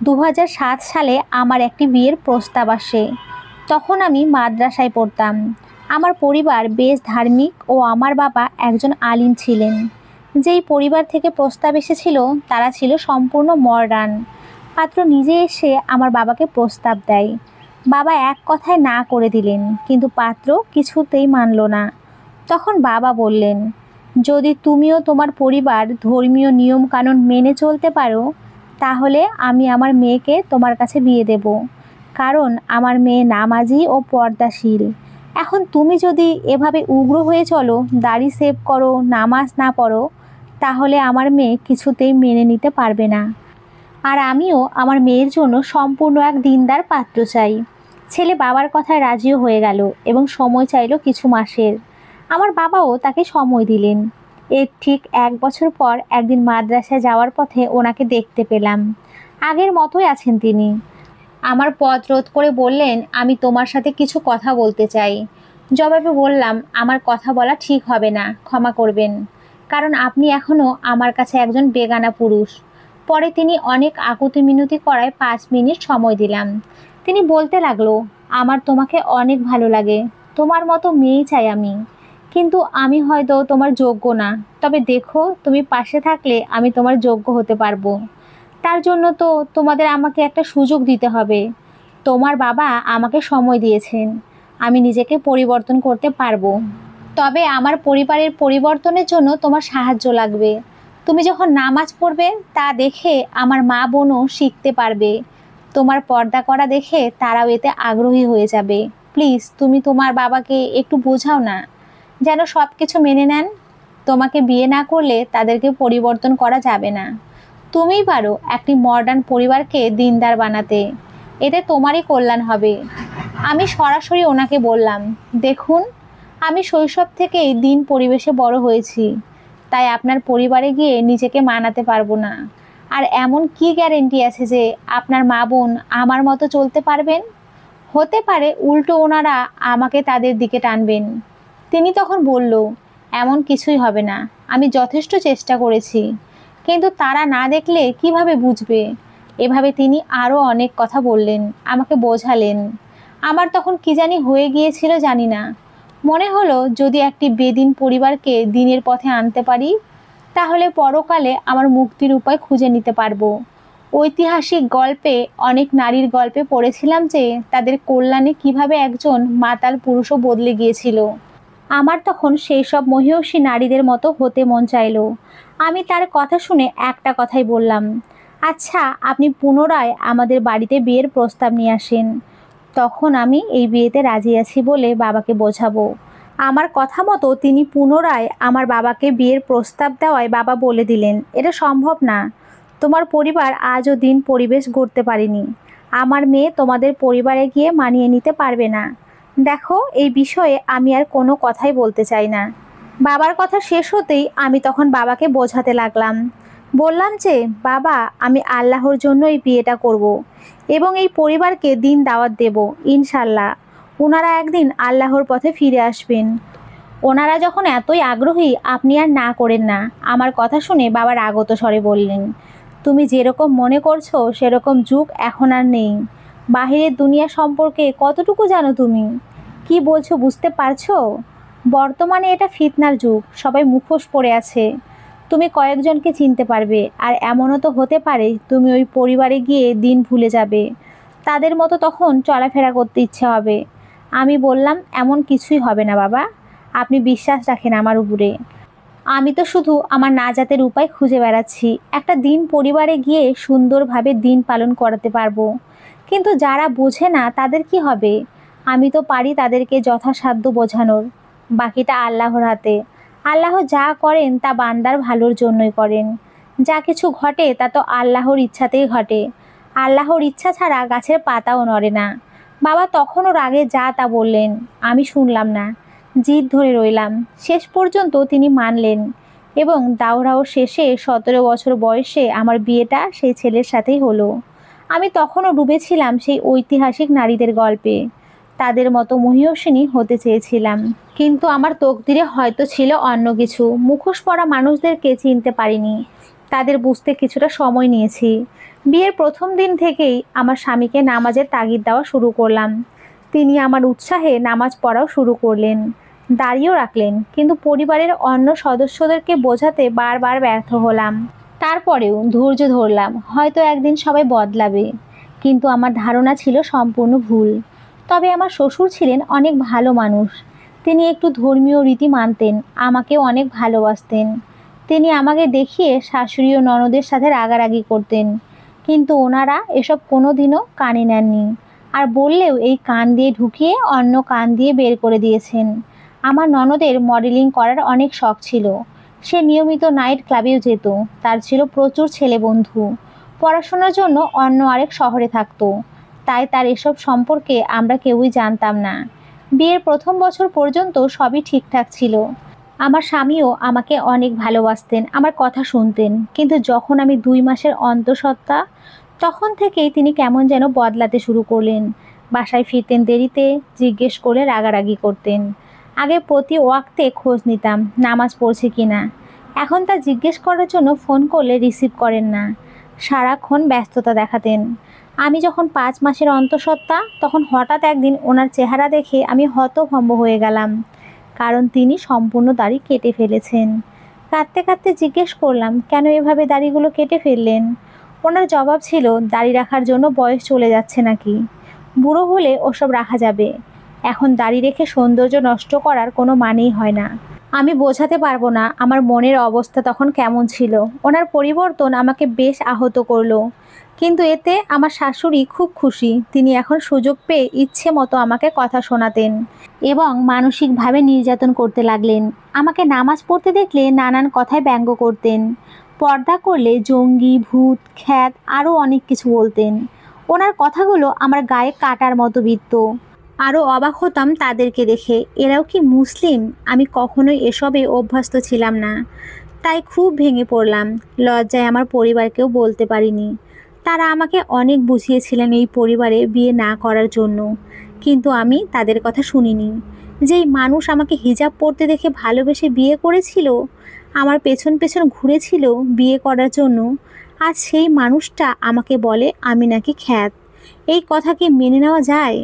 2007 সালে আমার একটি বিয়ের প্রস্তাব আসে। তখন আমি মাদ্রাসায় পড়তাম। আমার পরিবার বেশ ধার্মিক ও আমার বাবা একজন আলিম ছিলেন। যেই পরিবার থেকে প্রস্তাব এসেছিল তারা ছিল সম্পূর্ণ মডার্ন। পাত্র নিজে এসে আমার বাবাকে প্রস্তাব দেয়। বাবা এক কথায় না করে দিলেন, কিন্তু পাত্র কিছুতেই মানল না। তখন বাবা বললেন, যদি তুমিও তোমার পরিবার ধর্মীয় নিয়মকানুন মেনে চলতে পারো, তাহলে আমি আমার মেয়েকে তোমার কাছে বিয়ে দেব। কারণ আমার মেয়ে নামাজি ও পর্দাশীল। এখন তুমি যদি এভাবে উগ্র হয়ে চলো, দাড়ি সেভ করো, নামাজ না পড়ো, তাহলে আমার মেয়ে কিছুতেই মেনে নিতে পারবে না। আর আমিও আমার মেয়ের জন্য সম্পূর্ণ এক দিনদার পাত্র চাই। ছেলে বাবার কথায় রাজিও হয়ে গেল এবং সময় চাইল কিছু মাসের। আমার বাবাও তাকে সময় দিলেন। এর ঠিক 1 বছর পর একদিন মাদ্রাসায় যাওয়ার পথে ওনাকে দেখতে পেলাম। আগের মতোই আছেন তিনি। আমার পথ রোধ করে বললেন, আমি তোমার সাথে কিছু কথা বলতে চাই। জবাবে বললাম, আমার কথা বলা ঠিক হবে না, ক্ষমা করবেন। কারণ আপনি এখনও আমার কাছে একজন বেগানা পুরুষ। পরে তিনি অনেক আকুতি মিনতি করায় 5 মিনিট সময় দিলাম। তিনি বলতে লাগলো, আমার তোমাকে অনেক ভালো লাগে, তোমার মতো মেয়েই চাই আমি। কিন্তু আমি হয়তো তোমার যোগ্য না। তবে দেখো, তুমি পাশে থাকলে আমি তোমার যোগ্য হতে পারবো। তার জন্য তো তোমাদের আমাকে একটা সুযোগ দিতে হবে। তোমার বাবা আমাকে সময় দিয়েছেন, আমি নিজেকে পরিবর্তন করতে পারবো। তবে আমার পরিবারের পরিবর্তনের জন্য তোমার সাহায্য লাগবে। তুমি যখন নামাজ পড়বে তা দেখে আমার মা বোনও শিখতে পারবে। তোমার পর্দা করা দেখে তারাও এতে আগ্রহী হয়ে যাবে। প্লিজ তুমি তোমার বাবাকে একটু বোঝাও না, যেন সব কিছু মেনে নেন। তোমাকে বিয়ে না করলে তাদেরকে পরিবর্তন করা যাবে না। তুমিই পারো একটি মডার্ন পরিবারকে দিনদার বানাতে। এতে তোমারই কল্যাণ হবে। আমি সরাসরি ওনাকে বললাম, দেখুন, আমি শৈশব থেকেই দিন পরিবেশে বড় হয়েছি, তাই আপনার পরিবারে গিয়ে নিজেকে মানাতে পারবো না। আর এমন কি গ্যারেন্টি আছে যে আপনার মা বোন আমার মতো চলতে পারবেন? হতে পারে উল্টো ওনারা আমাকে তাদের দিকে টানবেন। তিনি তখন বলল, এমন কিছুই হবে না, আমি যথেষ্ট চেষ্টা করেছি, কিন্তু তারা না দেখলে কিভাবে বুঝবে? এভাবে তিনি আরও অনেক কথা বললেন, আমাকে বোঝালেন। আমার তখন কি জানি হয়ে গিয়েছিল জানি না। মনে হলো যদি একটি বেদিন পরিবারকে দিনের পথে আনতে পারি, তাহলে পরকালে আমার মুক্তির উপায় খুঁজে নিতে পারবো। ঐতিহাসিক গল্পে অনেক নারীর গল্পে পড়েছিলাম যে তাদের কল্যাণে কিভাবে একজন মাতাল পুরুষও বদলে গিয়েছিল। আমার তখন সেই সব মহিয়সী নারীদের মতো হতে মন চাইলো। আমি তার কথা শুনে একটা কথাই বললাম, আচ্ছা, আপনি পুনরায় আমাদের বাড়িতে বিয়ের প্রস্তাব নিয়ে আসেন। তখন আমি এই বিয়েতে রাজি আছি বলে বাবাকে বোঝাবো। আমার কথা মতো তিনি পুনরায় আমার বাবাকে বিয়ের প্রস্তাব দেওয়ায় বাবা বলে দিলেন, এটা সম্ভব না। তোমার পরিবার আজও দিন পরিবেশ গড়তে পারেনি। আমার মেয়ে তোমাদের পরিবারে গিয়ে মানিয়ে নিতে পারবে না। দেখো, এই বিষয়ে আমি আর কোনো কথাই বলতে চাই না। বাবার কথা শেষ হতেই আমি তখন বাবাকে বোঝাতে লাগলাম। বললাম যে, বাবা, আমি আল্লাহর জন্য এই বিয়েটা করব এবং এই পরিবারকে দিন দাওয়াত দেব, ইনশাল্লাহ। ওনারা একদিন আল্লাহর পথে ফিরে আসবেন। ওনারা যখন এতই আগ্রহী, আপনি আর না করেন না। আমার কথা শুনে বাবা রাগত স্বরে বললেন, তুমি যেরকম মনে করছো সেরকম যুগ এখন আর নেই। বাহিরের দুনিয়া সম্পর্কে কতটুকু জানো তুমি? কি বলছো বুঝতে পারছো? বর্তমানে এটা ফিতনার যুগ, সবাই মুখোশ পরে আছে। তুমি কয়েকজনকে চিনতে পারবে, আর এমনও তো হতে পারে তুমি ওই পরিবারে গিয়ে দিন ভুলে যাবে। তাদের মতো তখন চলাফেরা করতে ইচ্ছে হবে। আমি বললাম, এমন কিছুই হবে না বাবা, আপনি বিশ্বাস রাখেন আমার উপরে। আমি তো শুধু আমার নাজাতের উপায় খুঁজে বেড়াচ্ছি। একটা দিন পরিবারে গিয়ে সুন্দরভাবে দিন পালন করাতে পারবো। কিন্তু যারা বোঝে না তাদের কি হবে? আমি তো পারি তাদেরকে যথাসাধ্য বোঝানোর। বাকিটা আল্লাহর হাতে। আল্লাহ যা করেন তা বান্দার ভালোর জন্যই করেন। যা কিছু ঘটে তা তো আল্লাহর ইচ্ছাতেই ঘটে। আল্লাহর ইচ্ছা ছাড়া গাছের পাতাও নড়ে না। বাবা তখনও রাগে যা তা বললেন, আমি শুনলাম না, জিদ ধরে রইলাম। শেষ পর্যন্ত তিনি মানলেন এবং দাওরাও শেষে 17 বছর বয়সে আমার বিয়েটা সেই ছেলের সাথেই হলো। আমি তখনও ডুবেছিলাম সেই ঐতিহাসিক নারীদের গল্পে। তাদের মতো মহিয়সিনী হতে চেয়েছিলাম, কিন্তু আমার তকদিরে হয়তো ছিল অন্য কিছু। মুখোশ পরা মানুষদেরকে চিনতে পারিনি। তাদের বুঝতে কিছুটা সময় নিয়েছি। বিয়ের প্রথম দিন থেকেই আমার স্বামীকে নামাজের তাগিদ দেওয়া শুরু করলাম। তিনি আমার উৎসাহে নামাজ পড়াও শুরু করলেন, দাঁড়িয়েও রাখলেন, কিন্তু পরিবারের অন্য সদস্যদেরকে বোঝাতে বারবার ব্যর্থ হলাম। তারপরেও ধৈর্য ধরলাম, হয়তো একদিন সবাই বদলাবে। কিন্তু আমার ধারণা ছিল সম্পূর্ণ ভুল। তবে আমার শ্বশুর ছিলেন অনেক ভালো মানুষ। তিনি একটু ধর্মীয় রীতি মানতেন, আমাকেও অনেক ভালোবাসতেন। তিনি আমাকে দেখিয়ে শাশুড়ি ও ননদের সাথে রাগারাগি করতেন, কিন্তু ওনারা এসব কোনো দিনও কানে নেননি। আর বললেও এই কান দিয়ে ঢুকিয়ে অন্য কান দিয়ে বের করে দিয়েছেন। আমার ননদের মডেলিং করার অনেক শখ ছিল। সে নিয়মিত নাইট ক্লাবেও যেত। তার ছিল প্রচুর ছেলে বন্ধু। পড়াশোনার জন্য অন্য আরেক শহরে থাকতো, তাই তার এসব সম্পর্কে আমরা কেউই জানতাম না। বিয়ের প্রথম বছর পর্যন্ত সবই ঠিকঠাক ছিল। আমার স্বামীও আমাকে অনেক ভালোবাসতেন, আমার কথা শুনতেন। কিন্তু যখন আমি 2 মাসের অন্তঃসত্ত্বা, তখন থেকেই তিনি কেমন যেন বদলাতে শুরু করলেন। বাসায় ফিরতেন দেরিতে, জিজ্ঞেস করে রাগারাগি করতেন। আগে প্রতি ওয়াক্তে খোঁজ নিতাম নামাজ পড়ছে কিনা। এখন তা জিজ্ঞেস করার জন্য ফোন করলে রিসিভ করেন না। সারাক্ষণ ব্যস্ততা দেখাতেন। আমি যখন 5 মাসের অন্তঃসত্ত্বা, তখন হঠাৎ একদিন ওনার চেহারা দেখে আমি হতভম্ব হয়ে গেলাম। কারণ তিনি সম্পূর্ণ দাড়ি কেটে ফেলেছেন। কাঁদতে কাঁদতে জিজ্ঞেস করলাম, কেন এভাবে দাড়িগুলো কেটে ফেললেন? ওনার জবাব ছিল, দাড়ি রাখার জন্য বয়স চলে যাচ্ছে নাকি? বুড়ো হলে ওসব রাখা যাবে। এখন দাড়ি রেখে সৌন্দর্য নষ্ট করার কোনো মানেই হয় না। আমি বোঝাতে পারবো না আমার মনের অবস্থা তখন কেমন ছিল। ওনার পরিবর্তন আমাকে বেশ আহত করলো। কিন্তু এতে আমার শাশুড়ি খুব খুশি। তিনি এখন সুযোগ পেয়ে ইচ্ছে মতো আমাকে কথা শোনাতেন এবং মানসিকভাবে নির্যাতন করতে লাগলেন। আমাকে নামাজ পড়তে দেখলে নানান কথায় ব্যঙ্গ করতেন। পর্দা করলে জঙ্গি, ভূত, খ্যাত আরও অনেক কিছু বলতেন। ওনার কথাগুলো আমার গায়ে কাটার মতো বিঁধত। আরও অবাক হতাম তাদেরকে দেখে, এরাও কি মুসলিম? আমি কখনোই এসবে অভ্যস্ত ছিলাম না, তাই খুব ভেঙে পড়লাম। লজ্জায় আমার পরিবারকেও বলতে পারিনি। তারা আমাকে অনেক বুঝিয়েছিলেন এই পরিবারে বিয়ে না করার জন্য, কিন্তু আমি তাদের কথা শুনিনি। যেই মানুষ আমাকে হিজাব পরতে দেখে ভালোবেসে বিয়ে করেছিল, আমার পেছন পেছন ঘুরেছিল বিয়ে করার জন্য, আজ সেই মানুষটা আমাকে বলে আমি নাকি খ্যাত। এই কথা কি মেনে নেওয়া যায়?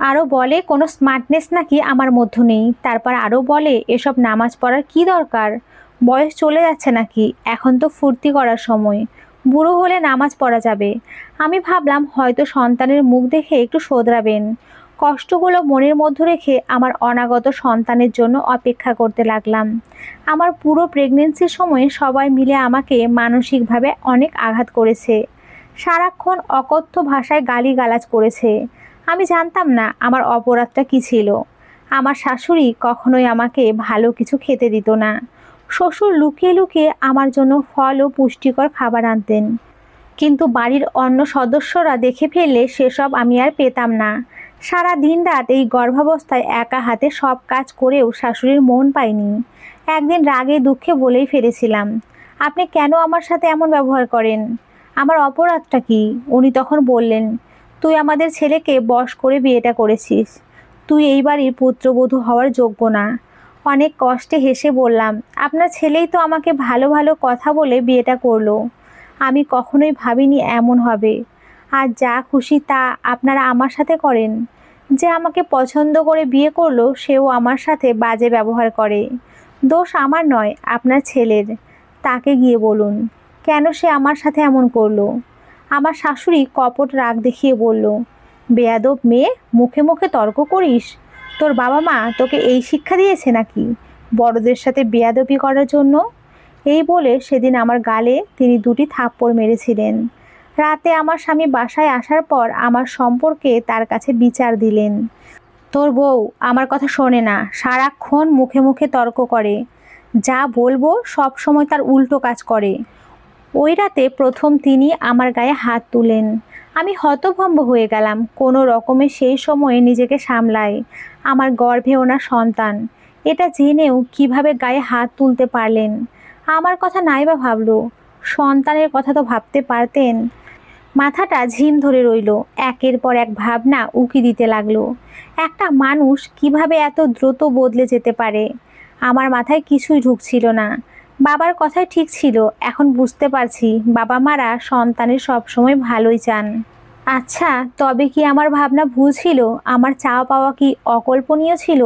আরও বলে কোনো স্মার্টনেস নাকি আমার মধ্যে নেই। তারপর আরও বলে এসব নামাজ পড়ার কি দরকার? বয়স চলে যাচ্ছে নাকি? এখন তো ফুর্তি করার সময়, বুড়ো হলে নামাজ পড়া যাবে। আমি ভাবলাম হয়তো সন্তানের মুখ দেখে একটু শোধরাবেন। কষ্টগুলো মনের মধ্যে রেখে আমার অনাগত সন্তানের জন্য অপেক্ষা করতে লাগলাম। আমার পুরো প্রেগনেন্সির সময়ে সবাই মিলে আমাকে মানসিকভাবে অনেক আঘাত করেছে। সারাক্ষণ অকথ্য ভাষায় গালিগালাজ করেছে। আমি জানতাম না আমার অপরাধটা কী ছিল। আমার শাশুড়ি কখনোই আমাকে ভালো কিছু খেতে দিত না। শ্বশুর লুকিয়ে লুকিয়ে আমার জন্য ফল ও পুষ্টিকর খাবার আনতেন, কিন্তু বাড়ির অন্য সদস্যরা দেখে ফেললে সেসব আমি আর পেতাম না। সারা দিন রাত এই গর্ভাবস্থায় একা হাতে সব কাজ করেও শাশুড়ির মন পাইনি। একদিন রাগে দুঃখে বলেই ফেলেছিলাম, আপনি কেন আমার সাথে এমন ব্যবহার করেন? আমার অপরাধটা কি? উনি তখন বললেন, তুই আমাদের ছেলেকে বশ করে বিয়েটা করেছিস। তুই এই বাড়ির পুত্রবধূ হওয়ার যোগ্য না। অনেক কষ্টে হেসে বললাম, আপনার ছেলেই তো আমাকে ভালো ভালো কথা বলে বিয়েটা করলো। আমি কখনোই ভাবিনি এমন হবে। আর যা খুশি তা আপনারা আমার সাথে করেন। যে আমাকে পছন্দ করে বিয়ে করলো সেও আমার সাথে বাজে ব্যবহার করে। দোষ আমার নয়, আপনার ছেলের। তাকে গিয়ে বলুন কেন সে আমার সাথে এমন করলো। আমার শাশুড়ি কপট রাগ দেখিয়ে বলল, বেয়াদব মেয়ে, মুখে মুখে তর্ক করিস? তোর বাবা মা তোকে এই শিক্ষা দিয়েছে নাকি বড়দের সাথে বেয়াদবি করার জন্য? এই বলে সেদিন আমার গালে তিনি 2টি থাপ্পড় মেরেছিলেন। রাতে আমার স্বামী বাসায় আসার পর আমার সম্পর্কে তার কাছে বিচার দিলেন। তোর বউ আমার কথা শোনে না, সারাক্ষণ মুখে মুখে তর্ক করে, যা বলবো সব সময় তার উল্টো কাজ করে। ওই রাতে প্রথম তিনি আমার গায়ে হাত তুলেন। আমি হতভম্ব হয়ে গেলাম। কোনো রকমে সেই সময়ে নিজেকে সামলাই। আমার গর্ভে ওনার সন্তান, এটা জেনেও কিভাবে গায়ে হাত তুলতে পারলেন? আমার কথা নাইবা ভাবলো, সন্তানের কথা তো ভাবতে পারতেন। মাথাটা ঝিম ধরে রইল। একের পর এক ভাবনা উকি দিতে লাগলো। একটা মানুষ কিভাবে এত দ্রুত বদলে যেতে পারে? আমার মাথায় কিছুই ঢুকছিল না। বাবার কথাই ঠিক ছিল। এখন বুঝতে পারছি বাবা মারা সন্তানের সবসময় ভালোই চান। আচ্ছা, তবে কি আমার ভাবনা ভুল ছিল? আমার চাওয়া পাওয়া কি অকল্পনীয় ছিল?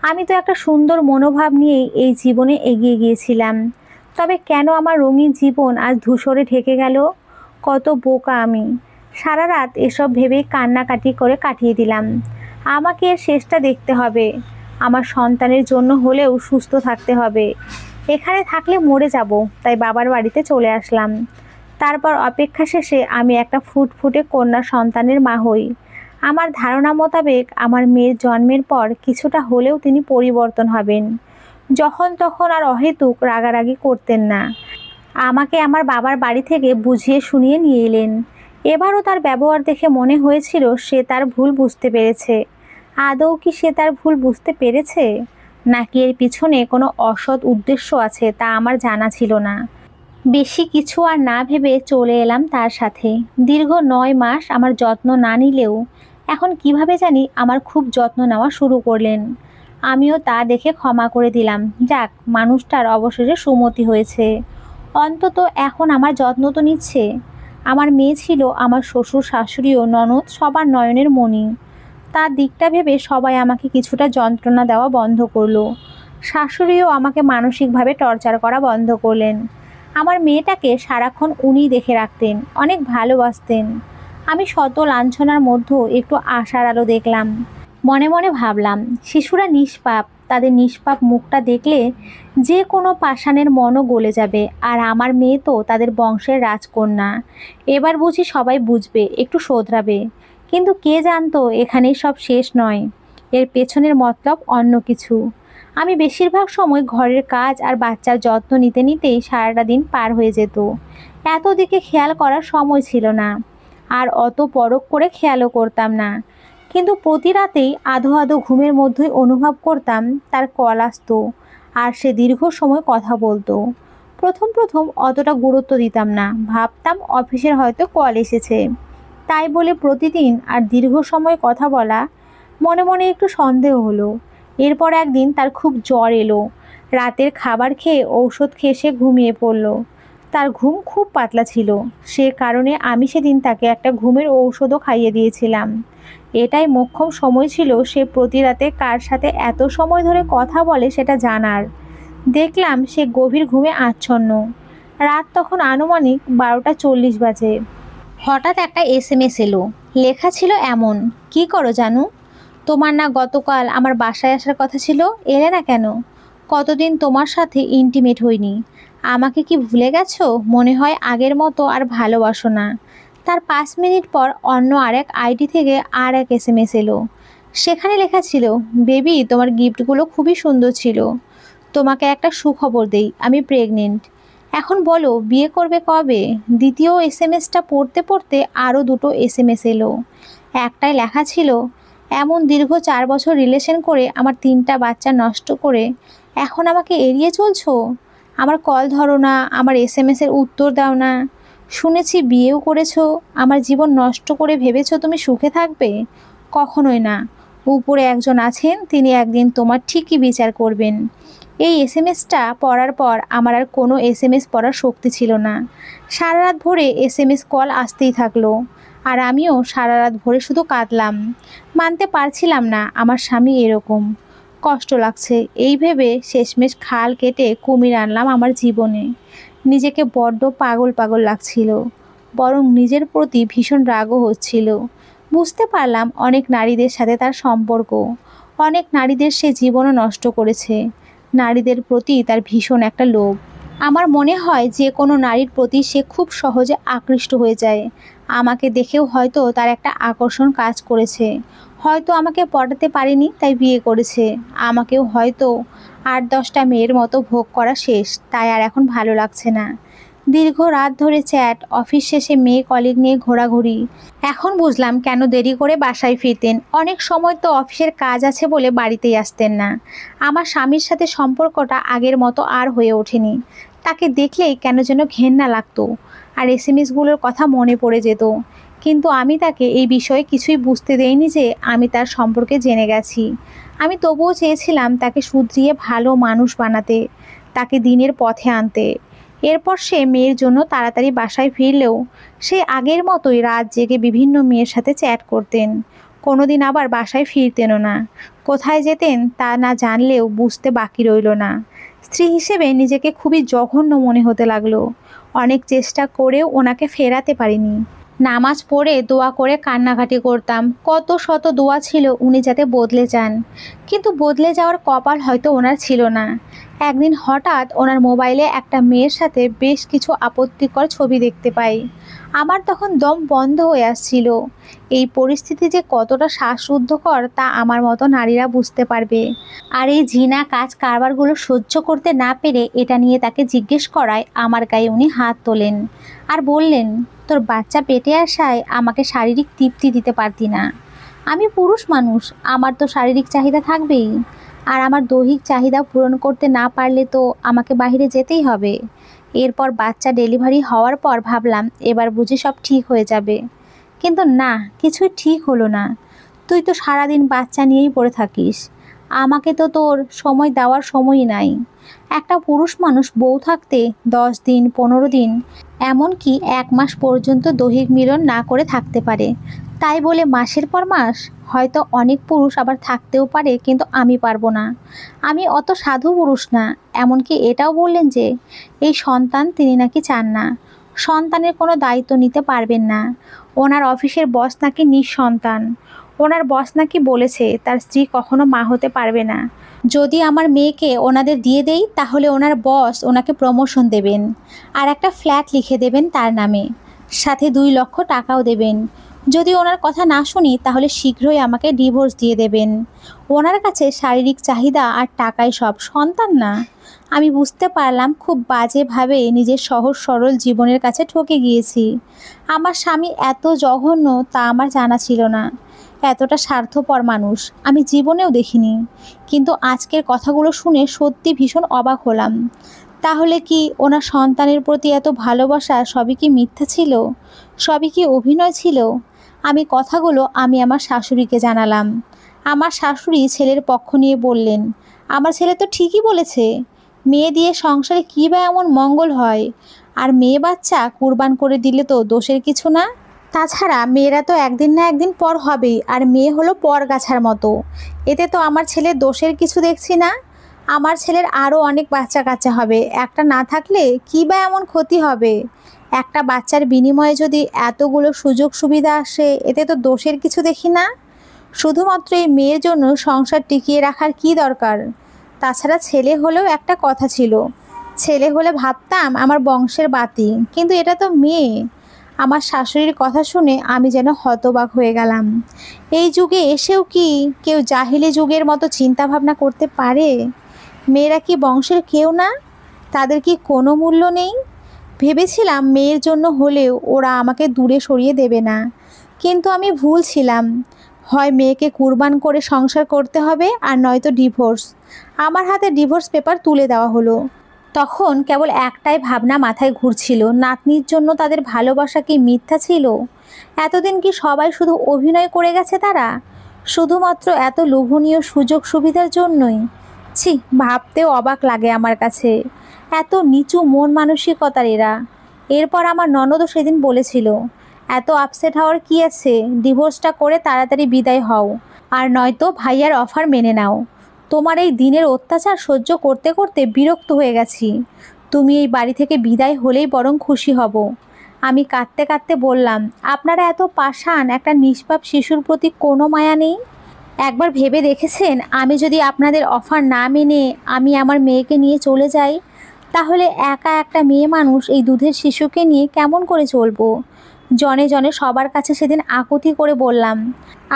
আমি তো একটা সুন্দর মনোভাব নিয়েই এই জীবনে এগিয়ে গিয়েছিলাম। তবে কেন আমার রঙিন জীবন আজ ধূসরে ঢেকে গেল? কত বোকা আমি! সারা রাত এসব ভেবেই কান্নাকাটি করে কাটিয়ে দিলাম। আমাকে এর শেষটা দেখতে হবে। আমার সন্তানের জন্য হলেও সুস্থ থাকতে হবে। এখানে থাকলে মরে যাব, তাই বাবার বাড়িতে চলে আসলাম। তারপর অপেক্ষা শেষে আমি একটা ফুটফুটে কন্যা সন্তানের মা হই। আমার ধারণা মোতাবেক আমার মেয়ের জন্মের পর কিছুটা হলেও তিনি পরিবর্তন হবেন। যখন তখন আর অহেতুক রাগারাগি করতেন না। আমাকে আমার বাবার বাড়ি থেকে বুঝিয়ে শুনিয়ে নিয়ে এলেন। এবারও তার ব্যবহার দেখে মনে হয়েছিল সে তার ভুল বুঝতে পেরেছে। আদৌ কি সে তার ভুল বুঝতে পেরেছে, নাকি এর পিছনে কোনো অসৎ উদ্দেশ্য আছে তা আমার জানা ছিল না। বেশি কিছু আর না ভেবে চলে এলাম তার সাথে। দীর্ঘ 9 মাস আমার যত্ন না নিলেও এখন কিভাবে জানি আমার খুব যত্ন নেওয়া শুরু করলেন। আমিও তা দেখে ক্ষমা করে দিলাম। যাক, মানুষটার অবশেষে সুমতি হয়েছে। অন্তত এখন আমার যত্ন তো নিচ্ছে। আমার মেয়ে ছিল আমার শ্বশুর শাশুড়ি ও ননদ সবার নয়নের মণি। তার দিকটা ভেবে সবাই আমাকে কিছুটা যন্ত্রণা দেওয়া বন্ধ করলো। শাশুড়িও আমাকে মানসিকভাবে টর্চার করা বন্ধ করলেন। আমার মেয়েটাকে সারাক্ষণ উনিই দেখে রাখতেন, অনেক ভালোবাসতেন। আমি শত লাঞ্ছনার মধ্যেও একটু আশার আলো দেখলাম। মনে মনে ভাবলাম, শিশুরা নিষ্পাপ, তাদের নিষ্পাপ মুখটা দেখলে যে কোনো পাষাণের মনও গলে যাবে। আর আমার মেয়ে তো তাদের বংশের রাজকন্যা। এবার বুঝি সবাই বুঝবে, একটু শোধরাবে। কিন্তু কে জানতো এখানেই সব শেষ নয়, এর পেছনের মতলব অন্য কিছু। আমি বেশিরভাগ সময় ঘরের কাজ আর বাচ্চার যত্ন নিতে নিতেই সারাটা দিন পার হয়ে যেত। এত দিকে খেয়াল করার সময় ছিল না, আর অত পরখ করে খেয়ালও করতাম না। কিন্তু প্রতি রাতেই আধো আধো ঘুমের মধ্যেই অনুভব করতাম তার কল আসতো, আর সে দীর্ঘ সময় কথা বলতো। প্রথম প্রথম অতটা গুরুত্ব দিতাম না, ভাবতাম অফিসের হয়তো কল এসেছে, তাই বলে প্রতিদিন আর দীর্ঘ সময় কথা বলা। মনে মনে একটু সন্দেহ হলো। এরপর একদিন তার খুব জ্বর এলো। রাতের খাবার খেয়ে ঔষধ খেয়ে সে ঘুমিয়ে পড়ল। তার ঘুম খুব পাতলা ছিল, সে কারণে আমি সেদিন তাকে একটা ঘুমের ঔষধও খাইয়ে দিয়েছিলাম। এটাই মোক্ষম সময় ছিল সে প্রতি রাতে কার সাথে এত সময় ধরে কথা বলে সেটা জানার। দেখলাম সে গভীর ঘুমে আচ্ছন্ন। রাত তখন আনুমানিক 12টা 40 বাজে। হঠাৎ একটা SMS এলো। লেখা ছিল এমন, কি করো জানু? তোমার না গতকাল আমার বাসায় আসার কথা ছিল, এলে না কেন? কতদিন তোমার সাথে ইন্টিমেট হইনি। আমাকে কি ভুলে গেছো? মনে হয় আগের মতো আর ভালোবাসো না। তার 5 মিনিট পর অন্য আরেক আইডি থেকে আর এক SMS এলো। সেখানে লেখা ছিল, বেবি তোমার গিফটগুলো খুবই সুন্দর ছিল। তোমাকে একটা সুখবর দেই, আমি প্রেগনেন্ট। এখন বলো বিয়ে করবে কবে? দ্বিতীয় SMS-টা পড়তে পড়তে আরও দুটো SMS এলো। একটাই লেখা ছিল, এমন দীর্ঘ 4 বছর রিলেশন করে আমার 3টা বাচ্চা নষ্ট করে এখন আমাকে এড়িয়ে চলছো? আমার কল ধরো না, আমার SMS-এর উত্তর দাও না। শুনেছি বিয়েও করেছো। আমার জীবন নষ্ট করে ভেবেছো তুমি সুখে থাকবে? কখনোই না। উপরে একজন আছেন, তিনি একদিন তোমার ঠিকই বিচার করবেন। এই SMS-টা পড়ার পর আমার আর কোনো SMS পড়ার শক্তি ছিল না। সারা রাত ভরে SMS কল আসতেই থাকলো, আর আমিও সারা রাত ভরে শুধু কাঁদলাম। মানতে পারছিলাম না আমার স্বামী এরকম। কষ্ট লাগছে এই ভেবে শেষমেশ খাল কেটে কুমির আনলাম আমার জীবনে। নিজেকে বড্ড পাগল পাগল লাগছিল, বরং নিজের প্রতি ভীষণ রাগও হচ্ছিল। বুঝতে পারলাম অনেক নারীদের সাথে তার সম্পর্ক, অনেক নারীদের সে জীবনও নষ্ট করেছে। নারীদের প্রতি তার ভীষণ একটা লোভ। আমার মনে হয় যে কোনো নারীর প্রতি সে খুব সহজে আকৃষ্ট হয়ে যায়। আমাকে দেখেও হয়তো তার একটা আকর্ষণ কাজ করেছে। হয়তো আমাকে পটাতে পারেনি তাই বিয়ে করেছে। আমাকেও হয়তো 8-10টা মেয়ের মতো ভোগ করা শেষ, তাই আর এখন ভালো লাগছে না। দীর্ঘ রাত ধরে চ্যাট, অফিস শেষে মেয়ে কলিগ নিয়ে ঘোরাঘুরি। এখন বুঝলাম কেন দেরি করে বাসায় ফিরতেন। অনেক সময় তো অফিসের কাজ আছে বলে বাড়িতেই আসতেন না। আমার স্বামীর সাথে সম্পর্কটা আগের মতো আর হয়ে ওঠেনি। তাকে দেখলেই কেন যেন ঘেন্না লাগতো, আর SMS-গুলোর কথা মনে পড়ে যেত। কিন্তু আমি তাকে এই বিষয়ে কিছুই বুঝতে দেইনি যে আমি তার সম্পর্কে জেনে গেছি। আমি তবুও চেয়েছিলাম তাকে শুধরিয়ে ভালো মানুষ বানাতে। তাকে দিনের পথে আনতে। এরপর সে মেয়ের জন্য তাড়াতাড়ি বাসায় ফিরলেও সে আগের মতোই রাত জেগে বিভিন্ন মেয়ের সাথে চ্যাট করতেন। কোনোদিন আবার বাসায় ফিরতেনও না। কোথায় যেতেন তা না জানলেও বুঝতে বাকি রইল না। স্ত্রী হিসেবে নিজেকে খুবই জঘন্য মনে হতে লাগলো। অনেক চেষ্টা করেও ওনাকে ফেরাতে পারিনি। নামাজ পড়ে দোয়া করে কান্নাকাটি করতাম। কত শত দোয়া ছিল উনি যাতে বদলে যান, কিন্তু বদলে যাওয়ার কপাল হয়তো ওনার ছিল না। একদিন হঠাৎ ওনার মোবাইলে একটা মেয়ের সাথে বেশ কিছু আপত্তিকর ছবি দেখতে পাই। আমার তখন দম বন্ধ হয়ে আসছিল। এই পরিস্থিতি যে কতটা শ্বাসরুদ্ধকর তা আমার মতো নারীরা বুঝতে পারবে। আর এই জিনা কাজ কারবারগুলো সহ্য করতে না পেরে এটা নিয়ে তাকে জিজ্ঞেস করায় আমার গায়ে উনি হাত তোলেন আর বললেন, তোর বাচ্চা পেটে আসায় আমাকে শারীরিক তৃপ্তি দিতে পারতি না। আমি পুরুষ মানুষ, আমার তো শারীরিক চাহিদা থাকবেই। আর আমার দৈহিক চাহিদা পূরণ করতে না পারলে তো আমাকে বাইরে যেতেই হবে। এরপর বাচ্চা ডেলিভারি হওয়ার পর ভাবলাম এবার বুঝি সব ঠিক হয়ে যাবে, কিন্তু না, কিছুই ঠিক হলো না। তুই তো সারাদিন বাচ্চা নিয়েই পড়ে থাকিস, আমাকে তো তোর সময় দেওয়ার সময়ই নাই। একটা পুরুষ মানুষ বউ থাকতে 10 দিন 15 দিন এমনকি 1 মাস পর্যন্ত দৈহিক মিলন না করে থাকতে পারে, তাই বলে মাসের পর মাস? হয়তো অনেক পুরুষ আবার থাকতেও পারে, কিন্তু আমি পারবো না। আমি অত সাধু পুরুষ না। এমনকি এটাও বললেন যে এই সন্তান তিনি নাকি চান না, সন্তানের কোনো দায়িত্ব নিতে পারবেন না। ওনার অফিসের বস নাকি নিঃসন্তান। ওনার বস নাকি বলেছে তার স্ত্রী কখনো মা হতে পারবে না। যদি আমার মেয়েকে ওনাদের দিয়ে দেই তাহলে ওনার বস ওনাকে প্রমোশন দেবেন আর একটা ফ্ল্যাট লিখে দেবেন তার নামে, সাথে 2 লক্ষ টাকাও দেবেন। যদি ওনার কথা না শুনি তাহলে শীঘ্রই আমাকে ডিভোর্স দিয়ে দেবেন। ওনার কাছে শারীরিক চাহিদা আর টাকাই সব, সন্তান না। আমি বুঝতে পারলাম খুব বাজেভাবে নিজের সহজ সরল জীবনের কাছে ঠকে গিয়েছি। আমার স্বামী এত জঘন্য তা আমার জানা ছিল না। এতটা স্বার্থপর মানুষ আমি জীবনেও দেখিনি। কিন্তু আজকের কথাগুলো শুনে সত্যি ভীষণ অবাক হলাম। তাহলে কি ওনার সন্তানের প্রতি এত ভালোবাসা সবই কি মিথ্যা ছিল? সবই কি অভিনয় ছিল? কথাগুলো আমি আমার শাশুড়িকে জানালাম। আমার শাশুড়ি ছেলের পক্ষ নিয়ে বললেন, আমার ছেলে তো ঠিকই বলেছে। মেয়ে দিয়ে সংসারে কী বা এমন মঙ্গল হয়? আর মেয়ে বাচ্চা কুরবান করে দিলে তো দোষের কিছু না। তাছাড়া মেয়েরা তো একদিন না একদিন পর হবেই, আর মেয়ে হলো পরগাছার মতো। এতে তো আমার ছেলের দোষের কিছু দেখছি না। আমার ছেলের আরও অনেক বাচ্চা কাচ্চা হবে, একটা না থাকলে কী বা এমন ক্ষতি হবে? একটা বাচ্চার বিনিময়ে যদি এতগুলো সুযোগ সুবিধা আসে, এতে তো দোষের কিছু দেখি না। শুধুমাত্র এই মেয়ের জন্য সংসার টিকিয়ে রাখার কী দরকার? তাছাড়া ছেলে হলেও একটা কথা ছিল, ছেলে হলে ভাবতাম আমার বংশের বাতি, কিন্তু এটা তো মেয়ে। আমার শাশুড়ির কথা শুনে আমি যেন হতবাক হয়ে গেলাম। এই যুগে এসেও কি কেউ জাহিলি যুগের মতো চিন্তা ভাবনা করতে পারে? মেয়েরা কি বংশের কেউ না? তাদের কি কোনো মূল্য নেই? ভেবেছিলাম মেয়ের জন্য হলেও ওরা আমাকে দূরে সরিয়ে দেবে না, কিন্তু আমি ভুল ছিলাম। হয় মেয়েকে কুরবান করে সংসার করতে হবে, আর নয়তো ডিভোর্স। আমার হাতে ডিভোর্স পেপার তুলে দেওয়া হলো। তখন কেবল একটাই ভাবনা মাথায় ঘুরছিল, নাতনির জন্য তাদের ভালোবাসা কি মিথ্যা ছিল? এতদিন কি সবাই শুধু অভিনয় করে গেছে তারা, শুধুমাত্র এত লোভনীয় সুযোগ সুবিধার জন্যই? ছি, ভাবতেও অবাক লাগে আমার কাছে। এত নিচু মন মানসিকতার এরা। এরপর আমার ননদও সেদিন বলেছিল, এত আপসেট হওয়ার কি আছে, ডিভোর্সটা করে তাড়াতাড়ি বিদায় হও, আর নয়তো ভাইয়ার অফার মেনে নাও। তোমার এই দিনের অত্যাচার সহ্য করতে করতে বিরক্ত হয়ে গেছি। তুমি এই বাড়ি থেকে বিদায় হলেই বরং খুশি হব। আমি কাঁদতে কাঁদতে বললাম, আপনারা এত পাষাণ, একটা নিষ্পাপ শিশুর প্রতি কোনো মায়া নেই? একবার ভেবে দেখেছেন, আমি যদি আপনাদের অফার না মেনে আমি আমার মেয়েকে নিয়ে চলে যাই, তাহলে একা একটা মেয়ে মানুষ এই দুধের শিশুকে নিয়ে কেমন করে চলবো? জনে জনে সবার কাছে সেদিন আকুতি করে বললাম,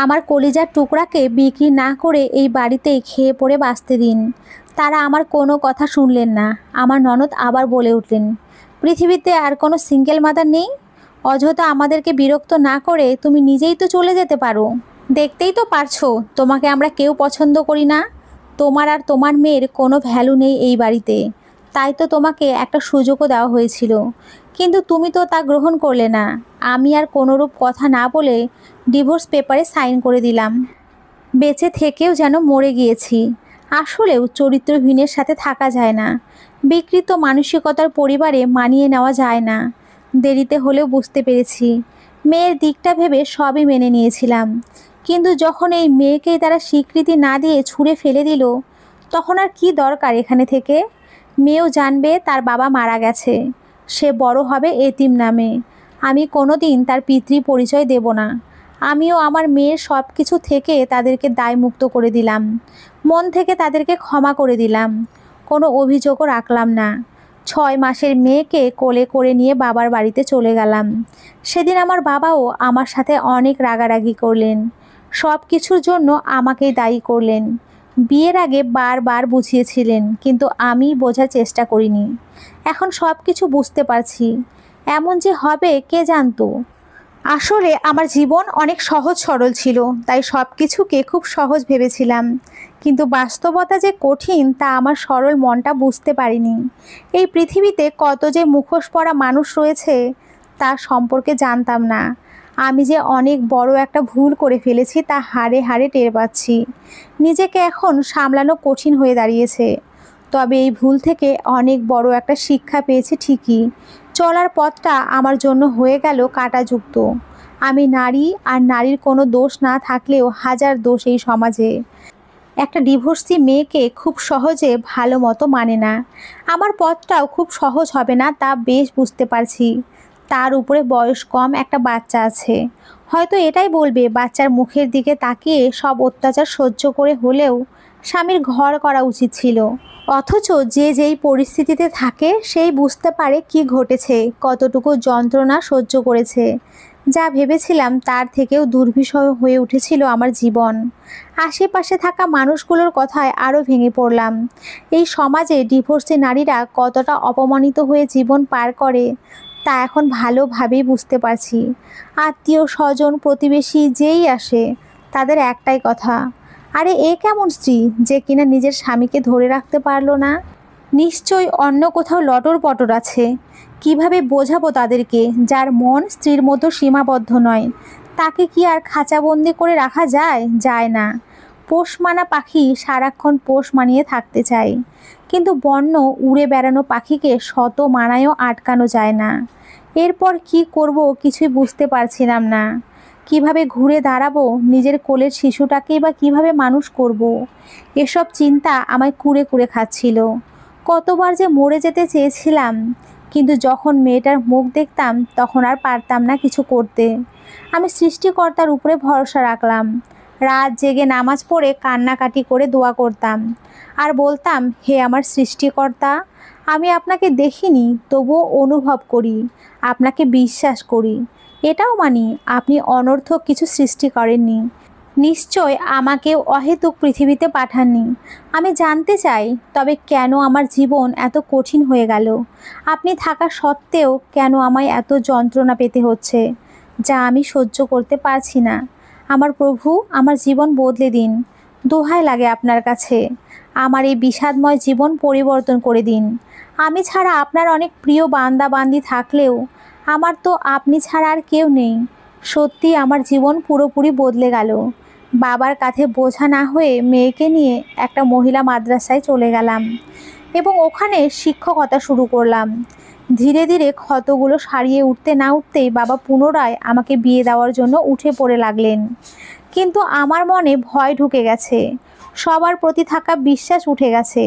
আমার কলিজার টুকরাকে বিক্রি না করে এই বাড়িতেই খেয়ে পড়ে বাঁচতে দিন। তারা আমার কোনো কথা শুনলেন না। আমার ননদ আবার বলে উঠলেন, পৃথিবীতে আর কোনো সিঙ্গেল মাদার নেই? অযথা আমাদেরকে বিরক্ত না করে তুমি নিজেই তো চলে যেতে পারো। দেখতেই তো পারছো তোমাকে আমরা কেউ পছন্দ করি না। তোমার আর তোমার মেয়ের কোনো ভ্যালু নেই এই বাড়িতে। তাই তো তোমাকে একটা সুযোগও দেওয়া হয়েছিল, কিন্তু তুমি তো তা গ্রহণ করলে না। আমি আর কোনোরূপ কথা না বলে ডিভোর্স পেপারে সাইন করে দিলাম। বেঁচে থেকেও যেন মরে গিয়েছি। আসলেও চরিত্রহীনের সাথে থাকা যায় না। বিকৃত মানসিকতার পরিবারে মানিয়ে নেওয়া যায় না। দেরিতে হলেও বুঝতে পেরেছি। মেয়ের দিকটা ভেবে সবই মেনে নিয়েছিলাম। কিন্তু যখন এই মেয়েকেই তারা স্বীকৃতি না দিয়ে ছুঁড়ে ফেলে দিল, তখন আর কি দরকার এখানে থেকে? মেয়েও জানবে তার বাবা মারা গেছে। সে বড় হবে এতিম নামে। আমি কোনোদিন তার পিতৃ পরিচয় দেব না। আমিও আমার মেয়ের সব কিছু থেকে তাদেরকে দায়মুক্ত করে দিলাম। মন থেকে তাদেরকে ক্ষমা করে দিলাম। কোনো অভিযোগও রাখলাম না। 6 মাসের মেয়েকে কোলে করে নিয়ে বাবার বাড়িতে চলে গেলাম। সেদিন আমার বাবাও আমার সাথে অনেক রাগারাগি করলেন। সব কিছুর জন্য আমাকেই দায়ী করলেন। বিয়ের আগে বারবার বুঝিয়েছিলেন, কিন্তু আমি বোঝার চেষ্টা করিনি। এখন সব কিছু বুঝতে পারছি। এমন যে হবে কে জানতো? আসলে আমার জীবন অনেক সহজ সরল ছিল, তাই সব কিছুকে খুব সহজ ভেবেছিলাম। কিন্তু বাস্তবতা যে কঠিন তা আমার সরল মনটা বুঝতে পারিনি। এই পৃথিবীতে কত যে মুখোশ পরা মানুষ রয়েছে তার সম্পর্কে জানতাম না। আমি যে অনেক বড় একটা ভুল করে ফেলেছি তা হাড়ে হাড়ে টের পাচ্ছি। নিজেকে এখন সামলানো কঠিন হয়ে দাঁড়িয়েছে। তবে এই ভুল থেকে অনেক বড় একটা শিক্ষা পেয়েছি ঠিকই। চলার পথটা আমার জন্য হয়ে গেল কাঁটাযুক্ত। আমি নারী, আর নারীর কোনো দোষ না থাকলেও হাজার দোষ এই সমাজে। একটা ডিভোর্সি মেয়েকে খুব সহজে ভালো মতো মানে না। আমার পথটাও খুব সহজ হবে না তা বেশ বুঝতে পারছি। তার উপরে বয়স কম একটা বাচ্চা আছে। হয়তো এটাই বলবে বাচ্চার মুখের দিকে তাকিয়ে সব অত্যাচার সহ্য করে হলেও স্বামীর ঘর করা উচিত ছিল। অথচ যে যেই পরিস্থিতিতে থাকে সেই বুঝতে পারে কি ঘটেছে, কতটুকু যন্ত্রণা সহ্য করেছে। যা ভেবেছিলাম তার থেকেও দুর্বিষহ হয়ে উঠেছিল আমার জীবন। আশেপাশে থাকা মানুষগুলোর কথায় আরও ভেঙে পড়লাম। এই সমাজে ডিভোর্সি নারীরা কতটা অপমানিত হয়ে জীবন পার করে তা এখন ভালোভাবেই বুঝতে পারছি। আত্মীয় স্বজন প্রতিবেশী যেই আসে তাদের একটাই কথা, আরে এ কেমন স্ত্রী যে কিনা নিজের স্বামীকে ধরে রাখতে পারলো না? নিশ্চয়ই অন্য কোথাও লটর পটর আছে। কিভাবে বোঝাবো তাদেরকে? যার মন স্ত্রীর মতো সীমাবদ্ধ নয় তাকে কি আর খাঁচাবন্দি করে রাখা যায়? যায় না। পোষ মানা পাখি সারাক্ষণ পোষ মানিয়ে থাকতে চায়, কিন্তু বন্য উড়ে বেড়ানো পাখিকে শত মানায়ও আটকানো যায় না। এরপর কি করব কিছুই বুঝতে পারছিলাম না। কিভাবে ঘুরে দাঁড়াবো, নিজের কোলের শিশুটাকেই বা কিভাবে মানুষ করব? এসব চিন্তা আমায় কুরে কুরে খাচ্ছিল। কতবার যে মরে যেতে চেয়েছিলাম, কিন্তু যখন মেয়েটার মুখ দেখতাম তখন আর পারতাম না কিছু করতে। আমি সৃষ্টিকর্তার উপরে ভরসা রাখলাম। রাত জেগে নামাজ পড়ে কান্নাকাটি করে দোয়া করতাম আর বলতাম, হে আমার সৃষ্টিকর্তা, আমি আপনাকে দেখিনি তবুও অনুভব করি, আপনাকে বিশ্বাস করি। এটাও মানি আপনি অনর্থক কিছু সৃষ্টি করেননি। নিশ্চয় আমাকেও অহেতুক পৃথিবীতে পাঠাননি। আমি জানতে চাই, তবে কেন আমার জীবন এত কঠিন হয়ে গেল? আপনি থাকা সত্ত্বেও কেন আমায় এত যন্ত্রণা পেতে হচ্ছে, যা আমি সহ্য করতে পারছি না? আমার প্রভু, আমার জীবন বদলে দিন। দোহাই লাগে আপনার কাছে। আমার এই বিষাদময় জীবন পরিবর্তন করে দিন। আমি ছাড়া আপনার অনেক প্রিয় বান্দা বান্দি থাকলেও আমার তো আপনি ছাড়া আর কেউ নেই। সত্যি আমার জীবন পুরোপুরি বদলে গেল। বাবার কাঁধে বোঝা না হয়ে মেয়েকে নিয়ে একটা মহিলা মাদ্রাসায় চলে গেলাম এবং ওখানে শিক্ষকতা শুরু করলাম। ধীরে ধীরে ক্ষতগুলো সারিয়ে উঠতে না উঠতেই বাবা পুনরায় আমাকে বিয়ে দেওয়ার জন্য উঠে পড়ে লাগলেন। কিন্তু আমার মনে ভয় ঢুকে গেছে। সবার প্রতি থাকা বিশ্বাস উঠে গেছে।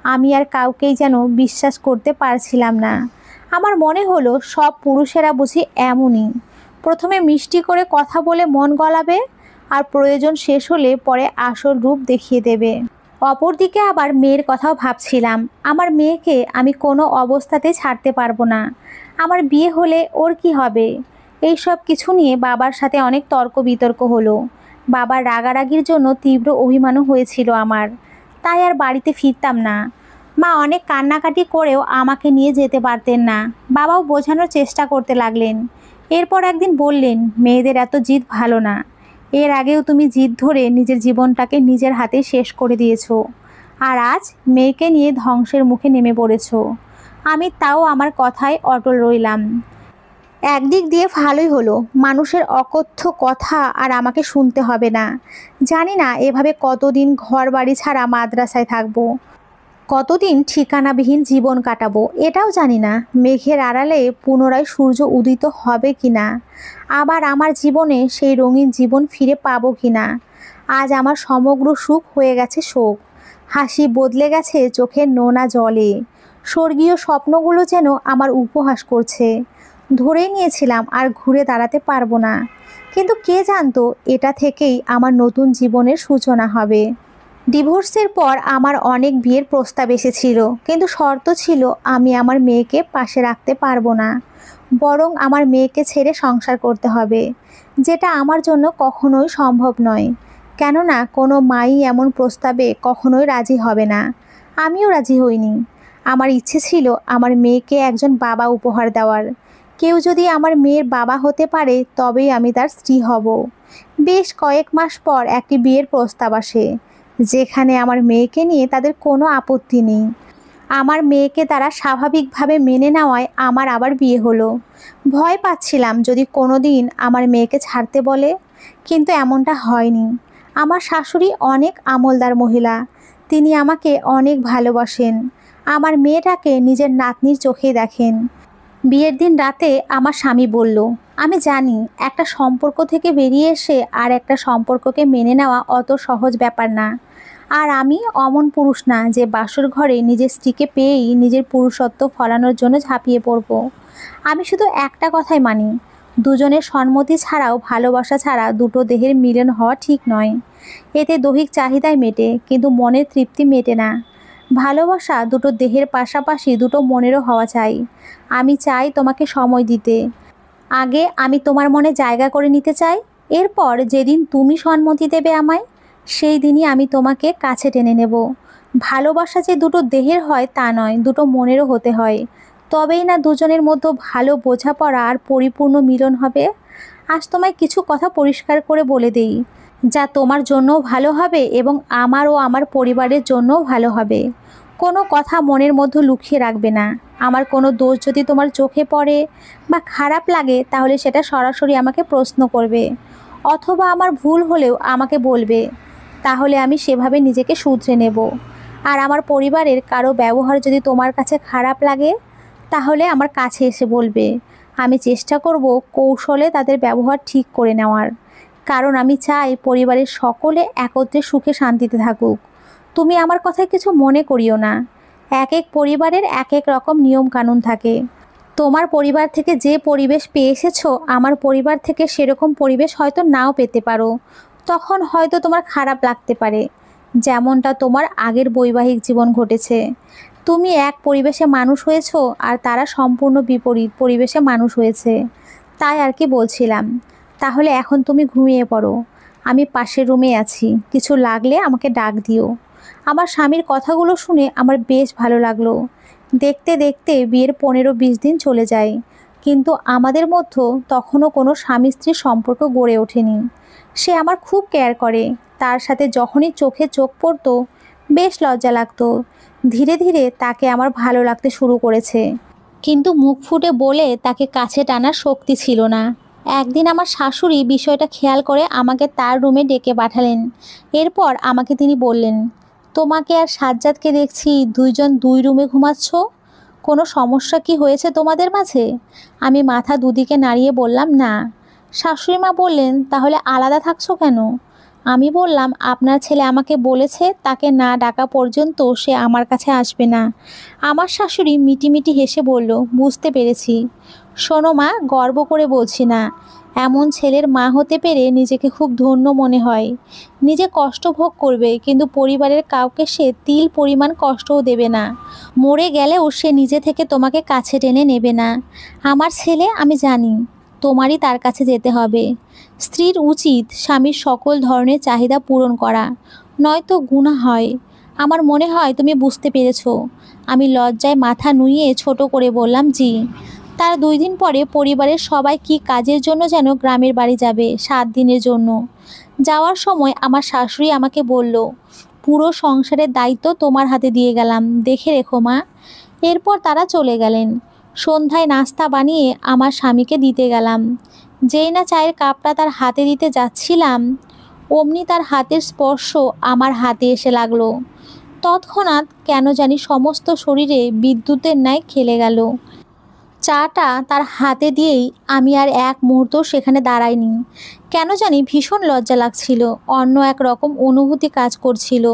আমি আর কাউকেই যেন বিশ্বাস করতে পারছিলাম না। আমার মনে হলো সব পুরুষেরা বুঝি এমনই। প্রথমে মিষ্টি করে কথা বলে মন গলাবে, আর প্রয়োজন শেষ হলে পরে আসল রূপ দেখিয়ে দেবে। অপরদিকে আবার মেয়ের কথাও ভাবছিলাম। আমার মেয়েকে আমি কোনো অবস্থাতে ছাড়তে পারবো না। আমার বিয়ে হলে ওর কি হবে? এই সব কিছু নিয়ে বাবার সাথে অনেক তর্ক বিতর্ক হলো। বাবার রাগারাগির জন্য তীব্র অভিমানও হয়েছিল আমার। তাই আর বাড়িতে ফিরতাম না। মা অনেক কান্নাকাটি করেও আমাকে নিয়ে যেতে পারতেন না। বাবাও বোঝানোর চেষ্টা করতে লাগলেন। এরপর একদিন বললেন, মেয়েদের এত জিদ ভালো না। এর আগেও তুমি জিদ ধরে নিজের জীবনটাকে নিজের হাতে শেষ করে দিয়েছো, আর আজ মেয়েকে নিয়ে ধ্বংসের মুখে নেমে পড়েছো। আমি তাও আমার কথায় অটল রইলাম। একদিক দিয়ে ভালোই হলো, মানুষের অকথ্য কথা আর আমাকে শুনতে হবে না। জানি না এভাবে কতদিন ঘর বাড়ি ছাড়া মাদ্রাসায় থাকবো, কতদিন ঠিকানাবিহীন জীবন কাটাবো এটাও জানি না। মেঘের আড়ালে পুনরায় সূর্য উদিত হবে কিনা, আবার আমার জীবনে সেই রঙিন জীবন ফিরে পাবো কিনা। আজ আমার সমগ্র সুখ হয়ে গেছে শোক, হাসি বদলে গেছে চোখের নোনা জলে। স্বর্গীয় স্বপ্নগুলো যেন আমার উপহাস করছে। ধরেই নিয়েছিলাম আর ঘুরে দাঁড়াতে পারবো না, কিন্তু কে জানতো এটা থেকেই আমার নতুন জীবনের সূচনা হবে। ডিভোর্সের পর আমার অনেক বিয়ের প্রস্তাব এসেছিল, কিন্তু শর্ত ছিল আমি আমার মেয়েকে পাশে রাখতে পারবো না, বরং আমার মেয়েকে ছেড়ে সংসার করতে হবে, যেটা আমার জন্য কখনোই সম্ভব নয়। কেননা কোনো মাই এমন প্রস্তাবে কখনোই রাজি হবে না। আমিও রাজি হইনি। আমার ইচ্ছে ছিল আমার মেয়েকে একজন বাবা উপহার দেওয়ার। কেউ যদি আমার মেয়ের বাবা হতে পারে তবেই আমি তার স্ত্রী হব। বেশ কয়েক মাস পর একটি বিয়ের প্রস্তাব আসে, যেখানে আমার মেয়েকে নিয়ে তাদের কোনো আপত্তি নেই। আমার মেয়েকে তারা স্বাভাবিকভাবে মেনে নেওয়ায় আমার আবার বিয়ে হলো। ভয় পাচ্ছিলাম যদি কোনো দিন আমার মেয়েকে ছাড়তে বলে, কিন্তু এমনটা হয়নি। আমার শাশুড়ি অনেক আমলদার মহিলা, তিনি আমাকে অনেক ভালোবাসেন। আমার মেয়েটাকে নিজের নাতনির চোখে দেখেন। বিয়ের দিন রাতে আমার স্বামী বলল, আমি জানি একটা সম্পর্ক থেকে বেরিয়ে এসে আর একটা সম্পর্ককে মেনে নেওয়া অত সহজ ব্যাপার না। আর আমি অমন পুরুষ না যে বাসর ঘরে নিজের স্ত্রীকে পেয়েই নিজের পুরুষত্ব ফলানোর জন্য ঝাঁপিয়ে পড়ব। আমি শুধু একটা কথাই মানি, দুজনের সম্মতি ছাড়াও ভালোবাসা ছাড়া দুটো দেহের মিলন হওয়া ঠিক নয়। এতে দৈহিক চাহিদাই মেটে, কিন্তু মনের তৃপ্তি মেটে না। ভালোবাসা দুটো দেহের পাশাপাশি দুটো মনেরও হওয়া চাই। আমি চাই তোমাকে সময় দিতে। আগে আমি তোমার মনে জায়গা করে নিতে চাই। এরপর যেদিন তুমি সম্মতি দেবে আমায়, সেই দিনই আমি তোমাকে কাছে টেনে নেব। ভালোবাসা যে দুটো দেহের হয় তা নয়, দুটো মনেরও হতে হয়। তবেই না দুজনের মধ্যে ভালো বোঝাপড়া আর পরিপূর্ণ মিলন হবে। আজ তোমায় কিছু কথা পরিষ্কার করে বলে দেই, যা তোমার জন্যও ভালো হবে এবং আমার ও আমার পরিবারের জন্যও ভালো হবে। কোনো কথা মনের মধ্যে লুকিয়ে রাখবে না। আমার কোনো দোষ যদি তোমার চোখে পড়ে বা খারাপ লাগে, তাহলে সেটা সরাসরি আমাকে প্রশ্ন করবে, অথবা আমার ভুল হলেও আমাকে বলবে। তাহলে আমি সেভাবে নিজেকে শুধরে নেব। আর আমার পরিবারের কারো ব্যবহার যদি তোমার কাছে খারাপ লাগে, তাহলে আমার কাছে এসে বলবে। আমি চেষ্টা করব কৌশলে তাদের ব্যবহার ঠিক করে নেওয়ার, কারণ আমি চাই পরিবারের সকলে একত্রে সুখে শান্তিতে থাকুক। তুমি আমার কথায় কিছু মনে করিও না। এক এক পরিবারের এক এক রকম নিয়ম কানুন থাকে। তোমার পরিবার থেকে যে পরিবেশ পেয়ে এসেছো, আমার পরিবার থেকে সেরকম পরিবেশ হয়তো নাও পেতে পারো। তখন হয়তো তোমার খারাপ লাগতে পারে, যেমনটা তোমার আগের বৈবাহিক জীবন ঘটেছে। তুমি এক পরিবেশে মানুষ হয়েছো আর তারা সম্পূর্ণ বিপরীত পরিবেশে মানুষ হয়েছে। তাই আর কি বলছিলাম। তাহলে এখন তুমি ঘুমিয়ে পড়ো, আমি পাশের রুমে আছি, কিছু লাগলে আমাকে ডাক দিও। আমার স্বামীর কথাগুলো শুনে আমার বেশ ভালো লাগলো। দেখতে দেখতে বিয়ের 15-20 দিন চলে যায়, কিন্তু আমাদের মধ্যে তখনও কোনো স্বামী স্ত্রীর সম্পর্ক গড়ে ওঠেনি। সে আমার খুব কেয়ার করে। তার সাথে যখনই চোখে চোখ পড়তো বেশ লজ্জা লাগতো। ধীরে ধীরে তাকে আমার ভালো লাগতে শুরু করেছে, কিন্তু মুখ ফুটে বলে তাকে কাছে টানার শক্তি ছিল না। একদিন আমার শাশুড়ি বিষয়টা খেয়াল করে আমাকে তার রুমে ডেকে পাঠালেন। এরপর আমাকে তিনি বললেন, তোমাকে আর সাজ্জাদকে দেখছি দুইজন দুই রুমে ঘুমাচ্ছ, কোনো সমস্যা কি হয়েছে তোমাদের মাঝে? আমি মাথা দুদিকে নাড়িয়ে বললাম না। শাশুড়ি মা বললেন, তাহলে আলাদা থাকছো কেন? আমি বললাম, আপনার ছেলে আমাকে বলেছে তাকে না ডাকা পর্যন্ত সে আমার কাছে আসবে না। আমার শাশুড়ি মিটিমিটি হেসে বলল, বুঝতে পেরেছি। শোনো মা, গর্ব করে বলছি না, এমন ছেলের মা হতে পেরে নিজেকে খুব ধন্য মনে হয়। নিজে কষ্ট ভোগ করবে, কিন্তু পরিবারের কাউকে সে তিল পরিমাণ কষ্টও দেবে না। মরে গেলেও সে নিজে থেকে তোমাকে কাছে টেনে নেবে না। আমার ছেলে, আমি জানি তোমারই তার কাছে যেতে হবে। স্ত্রীর উচিত স্বামীর সকল ধরনের চাহিদা পূরণ করা, নয়তো গুনাহ হয়। আমার মনে হয় তুমি বুঝতে পেরেছো। আমি লজ্জায় মাথা নুইয়ে ছোট করে বললাম, জি। তার 2 দিন পরে পরিবারের সবাই কি কাজের জন্য যেন গ্রামের বাড়ি যাবে 7 দিনের জন্য। যাওয়ার সময় আমার শাশুড়ি আমাকে বলল, পুরো সংসারের দায়িত্ব তোমার হাতে দিয়ে গেলাম, দেখে রেখো মা। এরপর তারা চলে গেলেন। সন্ধ্যায় নাস্তা বানিয়ে আমার স্বামীকে দিতে গেলাম। যেই না চায়ের কাপটা তার হাতে দিতে যাচ্ছিলাম, অমনি তার হাতের স্পর্শ আমার হাতে এসে লাগলো। তৎক্ষণাৎ কেন জানি সমস্ত শরীরে বিদ্যুতের ন্যায় খেলে গেল। চাটা তার হাতে দিয়েই আমি আর এক মুহূর্ত সেখানে দাঁড়াইনি। কেন জানি ভীষণ লজ্জা লাগছিল, অন্য এক রকম অনুভূতি কাজ করছিল।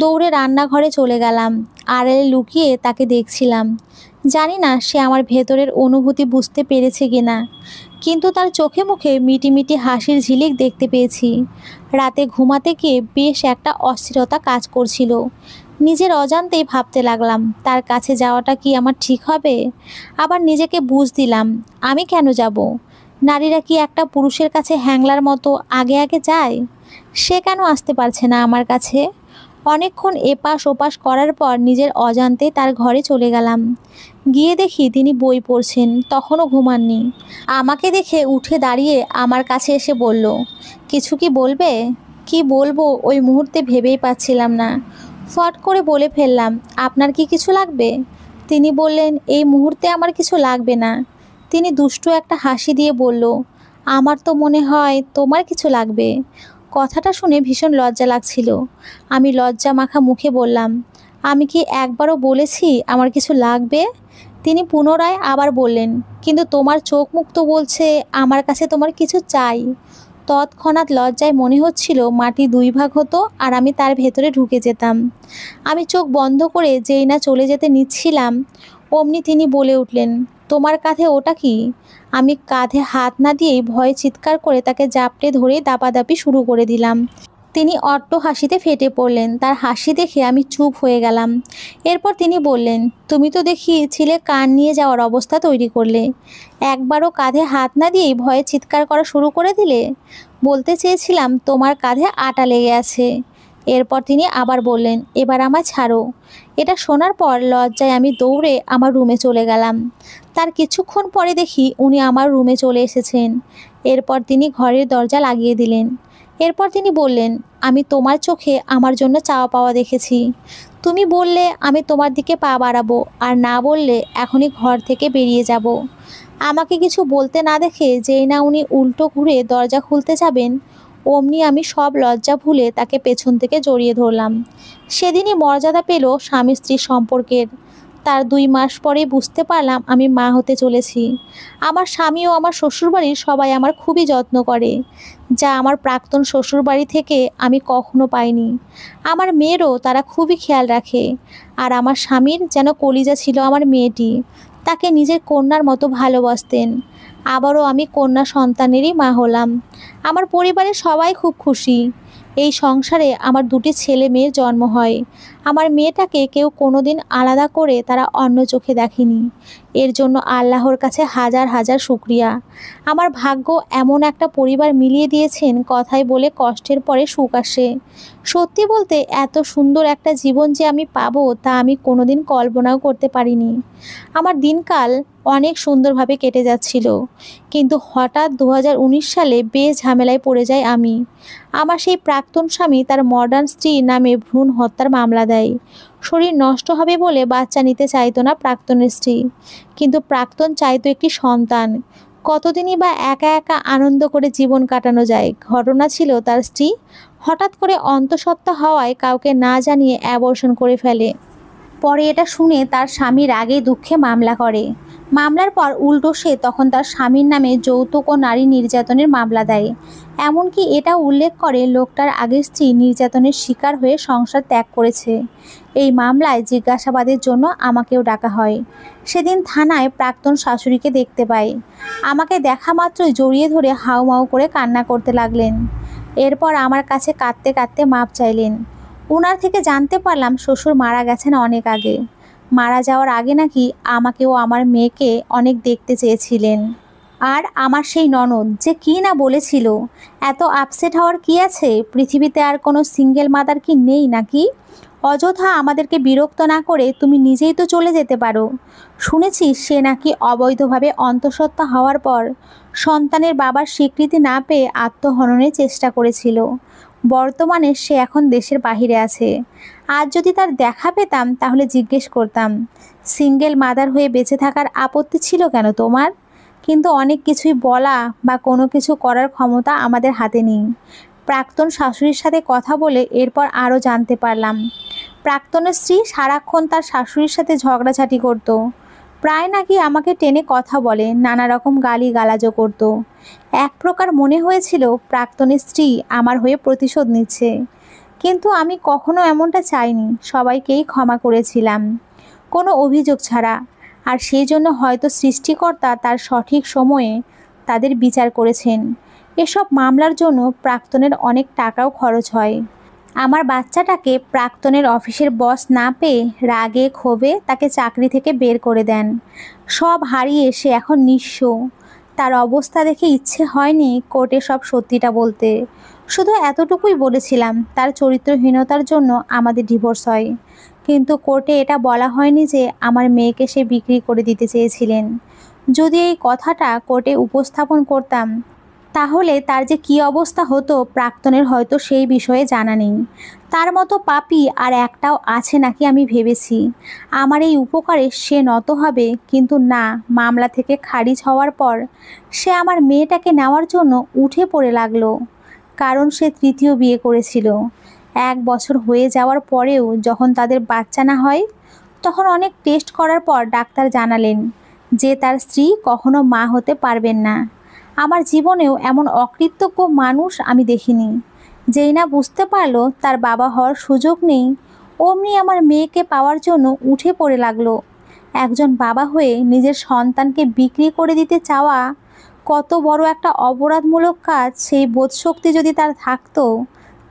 দৌড়ে রান্নাঘরে চলে গেলাম, আড়ালে লুকিয়ে তাকে দেখছিলাম। জানি না সে আমার ভেতরের অনুভূতি বুঝতে পেরেছে কিনা, কিন্তু তার চোখে মুখে মিটিমিটি হাসির ঝিলিক দেখতে পেয়েছি। রাতে ঘুমাতে গিয়ে বেশ একটা অস্থিরতা কাজ করছিল। নিজের অজান্তেই ভাবতে লাগলাম, তার কাছে যাওয়াটা কি আমার ঠিক হবে? আবার নিজেকে বুঝ দিলাম, আমি কেন যাব? নারীরা কি একটা পুরুষের কাছে হ্যাংলার মতো আগে আগে যায়? সে কেন আসতে পারছে না আমার কাছে? অনেকক্ষণ এপাশ ওপাশ করার পর নিজের অজান্তে তার ঘরে চলে গেলাম। গিয়ে দেখি তিনি বই পড়ছেন, তখনও ঘুমাননি। আমাকে দেখে উঠে দাঁড়িয়ে আমার কাছে এসে বলল, কিছু কি বলবে? কি বলবো ওই মুহূর্তে ভেবেই পাচ্ছিলাম না। ফট করে বলে ফেললাম, আপনার কি কিছু লাগবে? তিনি বললেন, এই মুহূর্তে আমার কিছু লাগবে না। তিনি দুষ্টু একটা হাসি দিয়ে বলল, আমার তো মনে হয় তোমার কিছু লাগবে। কথাটা শুনে ভীষণ লজ্জা লাগছিল। আমি লজ্জা মাখা মুখে বললাম, আমি কি একবারও বলেছি আমার কিছু লাগবে? তিনি পুনরায় আবার বললেন, কিন্তু তোমার চোখ মুখ তো বলছে আমার কাছে তোমার কিছু চাই। তৎক্ষণাৎ লজ্জায় মনে হচ্ছিল মাটি দুই ভাগ হতো আর আমি তার ভেতরে ঢুকে যেতাম। আমি চোখ বন্ধ করে যেই না চলে যেতে নিচ্ছিলাম, অমনি তিনি বলে উঠলেন, তোমার কাঁধে ওটা কি? আমি কাঁধে হাত না দিয়েই ভয়ে চিৎকার করে তাকে জাপটে ধরে দাপাদাপি শুরু করে দিলাম। তিনি অট্ট হাসিতে ফেটে পড়লেন। তার হাসি দেখে আমি চুপ হয়ে গেলাম। এরপর তিনি বললেন, তুমি তো দেখিয়েছিলে কান নিয়ে যাওয়ার অবস্থা তৈরি করলে, একবারও কাঁধে হাত না দিয়েই ভয়ে চিৎকার করা শুরু করে দিলে। বলতে চেয়েছিলাম তোমার কাঁধে আটা লেগে আছে। এরপর তিনি আবার বললেন, এবার আমায় ছাড়ো। এটা শোনার পর লজ্জায় আমি দৌড়ে আমার রুমে চলে গেলাম। তার কিছুক্ষণ পরে দেখি উনি আমার রুমে চলে এসেছেন। এরপর তিনি ঘরের দরজা লাগিয়ে দিলেন। এরপর তিনি বললেন, আমি তোমার চোখে আমার জন্য চাওয়া পাওয়া দেখেছি। তুমি বললে আমি তোমার দিকে পা বাড়াবো, আর না বললে এখনই ঘর থেকে বেরিয়ে যাব। আমাকে কিছু বলতে না দেখে যেই না উনি উল্টো ঘুরে দরজা খুলতে যাবেন, অমনি আমি সব লজ্জা ভুলে তাকে পেছন থেকে জড়িয়ে ধরলাম। সেদিনই মর্যাদা পেল স্বামী স্ত্রীর সম্পর্কের। তার 2 মাস পরেই বুঝতে পারলাম আমি মা হতে চলেছি। আমার স্বামী ও আমার শ্বশুরবাড়ির সবাই আমার খুবই যত্ন করে, যা আমার প্রাক্তন শ্বশুরবাড়ি থেকে আমি কখনো পাইনি। আমার মেয়েরও তারা খুবই খেয়াল রাখে। আর আমার স্বামীর যেন কলিজা ছিল আমার মেয়েটি, তাকে নিজের কন্যার মতো ভালোবাসতেন। আবারও আমি কন্যা সন্তানেরই মা হলাম। আমার পরিবারের সবাই খুব খুশি। এই সংসারে আমার 2টি ছেলে মেয়ের জন্ম হয়। আমার মেয়েটাকে কেউ কোনোদিন আলাদা করে তারা অন্য চোখে দেখেনি। এর জন্য আল্লাহর কাছে হাজার হাজার শুকরিয়া। আমার ভাগ্য এমন একটা পরিবার মিলিয়ে দিয়েছেন, কথায় বলে কষ্টের পরে সুখ আসে। সত্যি বলতে এত সুন্দর একটা জীবন যে আমি পাবো তা আমি কোনোদিন কল্পনাও করতে পারিনি। আমার দিনকাল অনেক সুন্দরভাবে কেটে যাচ্ছিল, কিন্তু হঠাৎ 2019 সালে বেশ ঝামেলায় পড়ে যাই আমি। আমার সেই প্রাক্তন স্বামী তার মডার্ন স্ত্রী নামে ভ্রূণ হত্যার মামলা দেয়। শরীর নষ্ট হবে বলে বাচ্চা নিতে চাইতো না প্রাক্তনের স্ত্রী, কিন্তু প্রাক্তন চাইতো একটি সন্তান। কতদিনই বা একা একা আনন্দ করে জীবন কাটানো যায়। ঘটনা ছিল তার স্ত্রী হঠাৎ করে অন্তঃসত্ত্বা হওয়ায় কাউকে না জানিয়ে অ্যাবর্শন করে ফেলে। পরে এটা শুনে তার স্বামী রাগে দুঃখে মামলা করে। মামলার পর উল্টো সে তখন তার স্বামীর নামে যৌতুক ও নারী নির্যাতনের মামলা দেয়। এমনকি এটা উল্লেখ করে লোকটার আগের স্ত্রী নির্যাতনের শিকার হয়ে সংসার ত্যাগ করেছে। এই মামলায় জিজ্ঞাসাবাদের জন্য আমাকেও ডাকা হয়। সেদিন থানায় প্রাক্তন শাশুড়িকে দেখতে পাই। আমাকে দেখা মাত্রই জড়িয়ে ধরে হাউমাউ করে কান্না করতে লাগলেন। এরপর আমার কাছে কাঁদতে কাঁদতে মাপ চাইলেন। ওনার থেকে জানতে পারলাম শ্বশুর মারা গেছেন অনেক আগে। মারা যাওয়ার আগে নাকি আমাকে ও আমার মেয়েকে অনেক দেখতে চেয়েছিলেন। আর আমার সেই ননদ যে কী না বলেছিল, এত আপসেট হওয়ার কী আছে? পৃথিবীতে আর কোনো সিঙ্গেল মাদার কি নেই নাকি? অযথা আমাদেরকে বিরক্ত না করে তুমি নিজেই তো চলে যেতে পারো। শুনেছি সে নাকি অবৈধভাবে অন্তঃসত্ত্বা হওয়ার পর সন্তানের বাবার স্বীকৃতি না পেয়ে আত্মহননের চেষ্টা করেছিল। বর্তমানে সে এখন দেশের বাহিরে আছে। আজ যদি তার দেখা পেতাম তাহলে জিজ্ঞেস করতাম, সিঙ্গেল মাদার হয়ে বেঁচে থাকার আপত্তি ছিল কেন তোমার? কিন্তু অনেক কিছুই বলা বা কোনো কিছু করার ক্ষমতা আমাদের হাতে নেই। প্রাক্তন শাশুড়ির সাথে কথা বলে এরপর আরও জানতে পারলাম, প্রাক্তনের স্ত্রী সারাক্ষণ তার শাশুড়ির সাথে ঝগড়াঝাটি করত। প্রায় নাকি আমাকে টেনে কথা বলে, নানা রকম গালিগালাজও করত। এক প্রকার মনে হয়েছিল প্রাক্তনের স্ত্রী আমার হয়ে প্রতিশোধ নিচ্ছে। কিন্তু আমি কখনো এমনটা চাইনি, সবাইকেই ক্ষমা করেছিলাম, কোনো অভিযোগ ছাড়া। আর সেই জন্য হয়তো সৃষ্টিকর্তা তার সঠিক সময়ে তাদের বিচার করেছেন। এসব মামলার জন্য প্রাক্তনের অনেক টাকাও খরচ হয়। আমার বাচ্চাটাকে প্রাক্তনের অফিসের বস না পেয়ে রাগে ক্ষোভে তাকে চাকরি থেকে বের করে দেন। সব হারিয়ে সে এখন নিঃস্ব। তার অবস্থা দেখে ইচ্ছে হয়নি কোর্টে সব সত্যিটা বলতে। শুধু এতটুকুই বলেছিলাম তার চরিত্রহীনতার জন্য আমাদের ডিভোর্স হয়। কিন্তু কোর্টে এটা বলা হয়নি যে আমার মেয়েকে সে বিক্রি করে দিতে চেয়েছিলেন। যদি এই কথাটা কোর্টে উপস্থাপন করতাম তাহলে তার যে কী অবস্থা হতো প্রাক্তনের হয়তো সেই বিষয়ে জানা নেই। তার মতো পাপী আর একটাও আছে নাকি আমি ভেবেছি। আমার এই উপকারে সে নত হবে, কিন্তু না, মামলা থেকে খারিজ হওয়ার পর সে আমার মেয়েটাকে নেওয়ার জন্য উঠে পড়ে লাগলো। কারণ সে তৃতীয় বিয়ে করেছিল। 1 বছর হয়ে যাওয়ার পরেও যখন তাদের বাচ্চা না হয়, তখন অনেক টেস্ট করার পর ডাক্তার জানালেন যে তার স্ত্রী কখনো মা হতে পারবেন না। আমার জীবনেও এমন অকৃতজ্ঞ মানুষ আমি দেখিনি। যেই না বুঝতে পারলো তার বাবা হওয়ার সুযোগ নেই, অমনি আমার মেয়েকে পাওয়ার জন্য উঠে পড়ে লাগলো। একজন বাবা হয়ে নিজের সন্তানকে বিক্রি করে দিতে চাওয়া কত বড় একটা অপরাধমূলক কাজ, সেই বোধশক্তি যদি তার থাকতো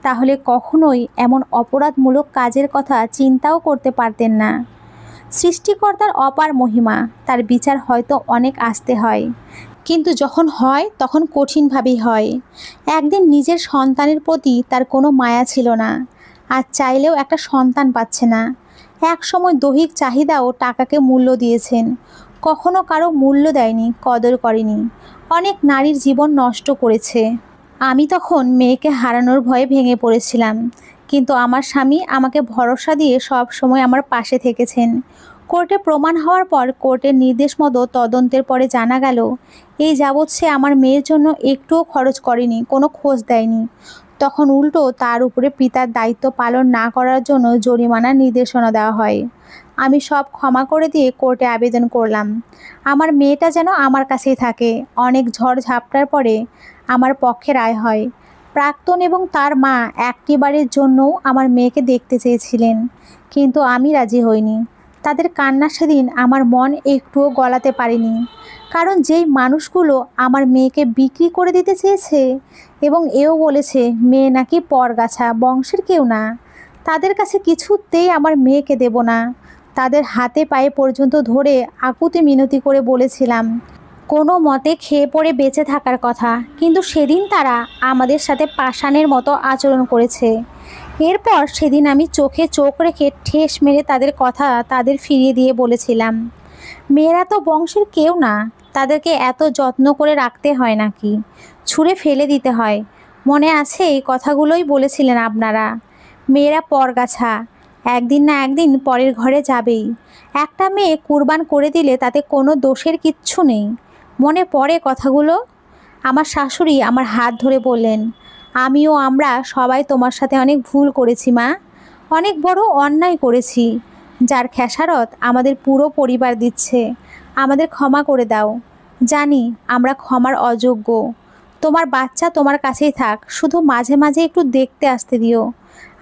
তাহলে কখনোই এমন অপরাধমূলক কাজের কথা চিন্তাও করতে পারতেন না। সৃষ্টিকর্তার অপার মহিমা, তার বিচার হয়তো অনেক আস্তে হয়, কিন্তু যখন হয় তখন কঠিনভাবেই হয়। একদিন নিজের সন্তানের প্রতি তার কোনো মায়া ছিল না, আর চাইলেও একটা সন্তান পাচ্ছে না। এক সময় দৈহিক চাহিদা ও টাকাকে মূল্য দিয়েছেন, কখনো কারো মূল্য দেয়নি, কদর করেনি, অনেক নারীর জীবন নষ্ট করেছে। আমি তখন মেয়েকে হারানোর ভয়ে ভেঙে পড়েছিলাম, কিন্তু আমার স্বামী আমাকে ভরসা দিয়ে সব সময় আমার পাশে থেকেছেন। কোর্টে প্রমাণ হওয়ার পর কোর্টের নির্দেশ মতো তদন্তের পরে জানা গেল এই যাবৎ সে আমার মেয়ের জন্য একটুও খরচ করেনি, কোনো খোঁজ দেয়নি। তখন উল্টো তার উপরে পিতার দায়িত্ব পালন না করার জন্য জরিমানার নির্দেশনা দেওয়া হয়। আমি সব ক্ষমা করে দিয়ে কোর্টে আবেদন করলাম আমার মেয়েটা যেন আমার কাছেই থাকে। অনেক ঝড় ঝাপটার পরে আমার পক্ষে রায় হয়। প্রাক্তন এবং তার মা একটিবারের জন্যও আমার মেয়েকে দেখতে চেয়েছিলেন, কিন্তু আমি রাজি হইনি। তাদের কান্না সেদিন আমার মন একটুও গলাতে পারেনি। কারণ যেই মানুষগুলো আমার মেয়েকে বিক্রি করে দিতে চেয়েছে এবং এও বলেছে মেয়ে নাকি পরগাছা, বংশের কেউ না, তাদের কাছে কিছুতেই আমার মেয়েকে দেব না। তাদের হাতে পায়ে পর্যন্ত ধরে আকুতি মিনতি করে বলেছিলাম কোনো মতে খেয়ে পড়ে বেঁচে থাকার কথা, কিন্তু সেদিন তারা আমাদের সাথে পাষাণের মতো আচরণ করেছে। এরপর সেদিন আমি চোখে চোখ রেখে ঠেস মেরে তাদের কথা তাদের ফিরিয়ে দিয়ে বলেছিলাম মেয়েরা তো বংশের কেউ না, তাদেরকে এত যত্ন করে রাখতে হয় নাকি, ছুঁড়ে ফেলে দিতে হয়? মনে আছে এই কথাগুলোই বলেছিলেন আপনারা। মেয়েরা পরগাছা, একদিন না একদিন পরের ঘরে যাবেই। একটা মেয়ে কুরবান করে দিলে তাতে কোনো দোষের কিচ্ছু নেই। মনে পড়ে কথাগুলো? আমার শাশুড়ি আমার হাত ধরে বললেন আমিও আমরা সবাই তোমার সাথে অনেক ভুল করেছি মা, অনেক বড় অন্যায় করেছি, যার খেসারত আমাদের পুরো পরিবার দিচ্ছে। আমাদের ক্ষমা করে দাও। জানি আমরা ক্ষমার অযোগ্য। তোমার বাচ্চা তোমার কাছেই থাক, শুধু মাঝে মাঝে একটু দেখতে আসতে দিও।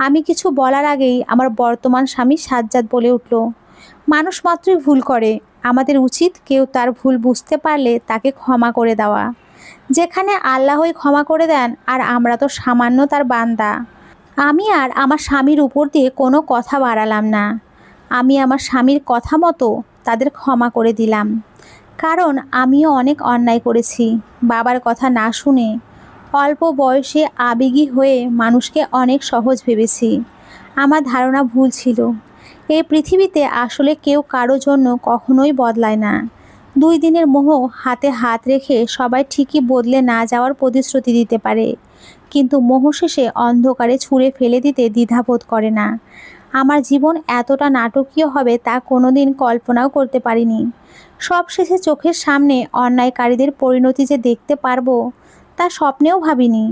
আমি কিছু বলার আগেই আমার বর্তমান স্বামী সাজ্জাদ বলে উঠল মানুষ মাত্রই ভুল করে, আমাদের উচিত কেউ তার ভুল বুঝতে পারলে তাকে ক্ষমা করে দেওয়া। যেখানে আল্লাহই ক্ষমা করে দেন আর আমরা তো সামান্য তার বান্দা। আমি আর আমার স্বামীর উপর দিয়ে কোনো কথা বাড়ালাম না। আমি আমার স্বামীর কথা মতো তাদের ক্ষমা করে দিলাম, কারণ আমিও অনেক অন্যায় করেছি। বাবার কথা না শুনে অল্প বয়সে আবেগী হয়ে মানুষকে অনেক সহজ ভেবেছি। আমার ধারণা ভুল ছিল। এই পৃথিবীতে আসলে কেউ কারো জন্য কখনোই বদলায় না। 2 দিনের মোহ হাতে হাত রেখে সবাই ঠিকই বদলে না যাওয়ার প্রতিশ্রুতি দিতে পারে, কিন্তু মোহ শেষে অন্ধকারে ছুঁড়ে ফেলে দিতে দ্বিধাবোধ করে না। আমার জীবন এতটা নাটকীয় হবে তা কোনোদিন কল্পনাও করতে পারিনি। সবশেষে চোখের সামনে অন্যায়কারীদের পরিণতি যে দেখতে পারবো তা স্বপ্নেও ভাবিনি।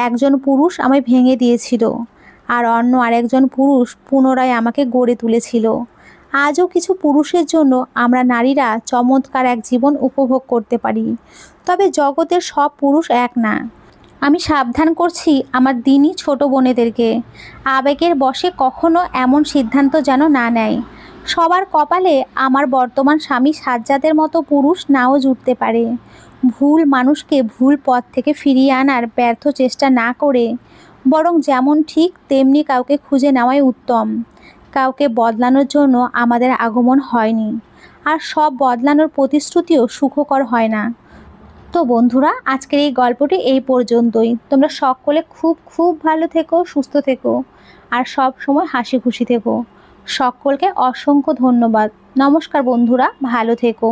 একজন পুরুষ আমায় ভেঙে দিয়েছিল, আর অন্য আরেকজন পুরুষ পুনরায় আমাকে গড়ে তুলেছিল। আজও কিছু পুরুষের জন্য আমরা নারীরা চমৎকার এক জীবন উপভোগ করতে পারি, তবে জগতের সব পুরুষ এক না। আমি সাবধান করছি আমার দিনই ছোট বোনেদেরকে, আবেগের বশে কখনো এমন সিদ্ধান্ত যেন না নেয়। সবার কপালে আমার বর্তমান স্বামী সাজ্জাদের মতো পুরুষ নাও জুটতে পারে। ভুল মানুষকে ভুল পথ থেকে ফিরিয়ে আনার ব্যর্থ চেষ্টা না করে বরং যেমন ঠিক তেমনি কাউকে খুঁজে নেওয়াই উত্তম। কাউকে বদলানোর জন্য আমাদের আগমন হয়নি, আর সব বদলানোর প্রতিশ্রুতিও সুখকর হয় না। তো বন্ধুরা, আজকের এই গল্পটি এই পর্যন্তই। তোমরা সকলে খুব খুব ভালো থেকো, সুস্থ থেকো, আর সব সময় হাসি খুশি থেকো। সকলকে অসংখ্য ধন্যবাদ। নমস্কার বন্ধুরা, ভালো থেকো।